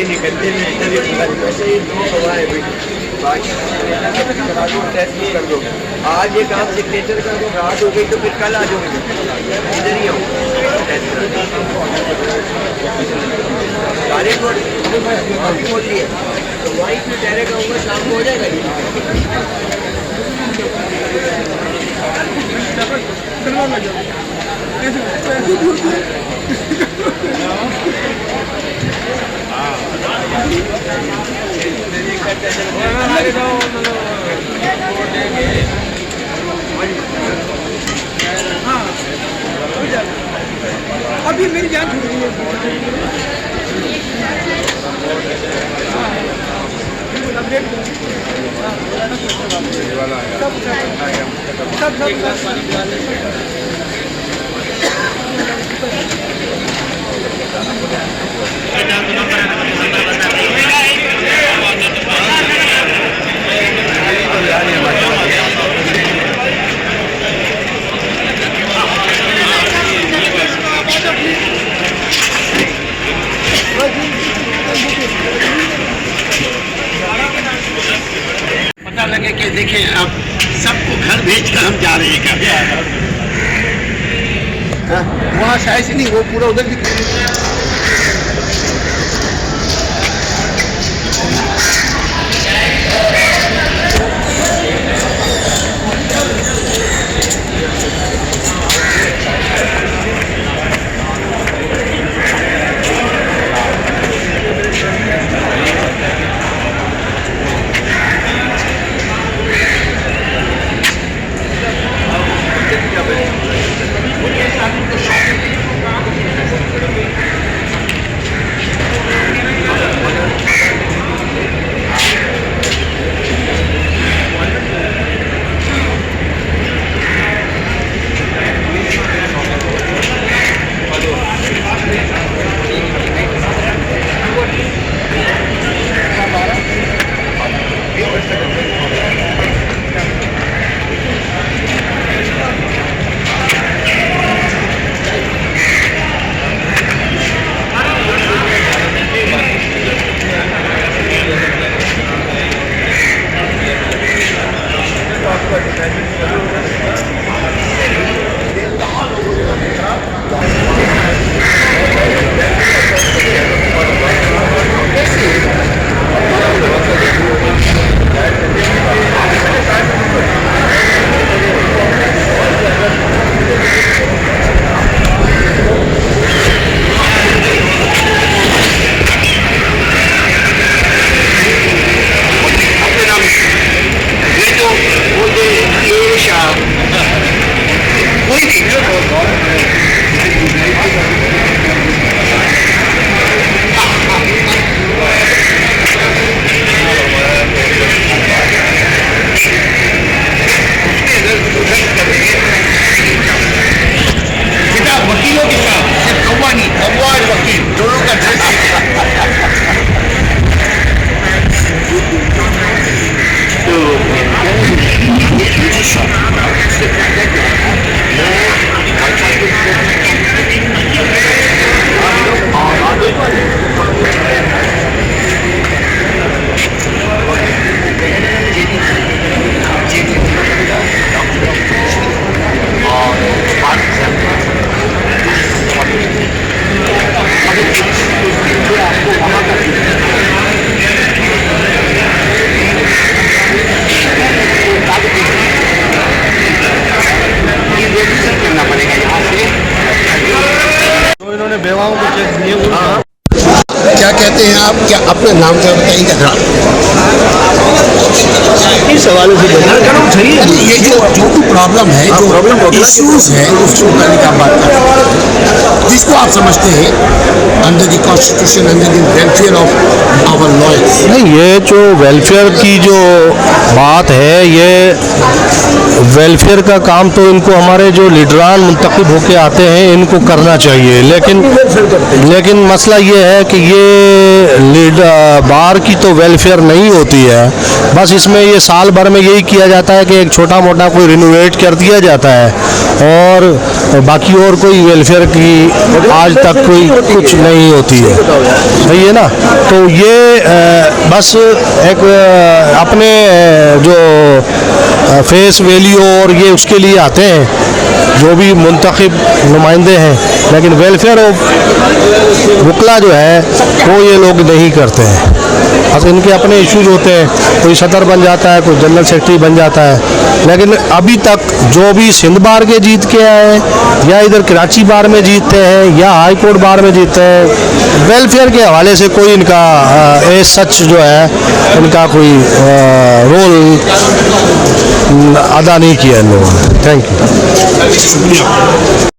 निकलते वैसे 2 गवाह है बाकी कर दो। आज एक आप सिग्नेचर कर दो, रात हो गई तो फिर कल आ जाओगे, इधर ही आओ सारे बोल रही है तो वहीं फिर डायरेक्ट आऊँगा, शाम को हो जाएगा। अभी मेरी जान छूट रही पता लगे कि देखें अब सबको घर भेज कर हम जा रहे हैं घर। वहाँ शायद से नहीं, वो पूरा उधर बेवाओं को चेक दिए। क्या कहते हैं आप, क्या अपना नाम क्या बताएंगे? किस हवाले से ये जो भी प्रॉब्लम है, जो इश्यूज है, उसको करने का बात कर रहे हैं, जिसको आप समझते हैं under the constitution, under the welfare of our lawyers. नहीं, ये जो वेलफेयर की जो बात है, ये वेलफेयर का काम तो इनको हमारे जो लीडरान मुंतखब होके आते हैं इनको करना चाहिए, लेकिन मसला ये है कि ये बार की तो वेलफेयर नहीं होती है। बस इसमें ये साल भर में यही किया जाता है कि एक छोटा मोटा कोई रिनोवेट कर दिया जाता है, और बाकी और कोई वेलफेयर की आज तक कोई कुछ नहीं होती है। सही है ना? तो ये बस एक अपने जो फेस वैल्यू और ये उसके लिए आते हैं जो भी मुंतखब नुमाइंदे हैं, लेकिन वेलफेयर ऑफ वकला जो है वो ये लोग नहीं करते हैं। बस इनके अपने इश्यूज होते हैं, कोई सदर बन जाता है, कोई जनरल सेक्रेटरी बन जाता है, लेकिन अभी तक जो भी सिंध बार के जीत के आए हैं या इधर कराची बार में जीतते हैं या हाई कोर्ट बार में जीतते हैं, वेलफेयर के हवाले से कोई इनका सच जो है इनका कोई रोल अदा नहीं किया इन लोगों ने। Thank you. शुक्रिया।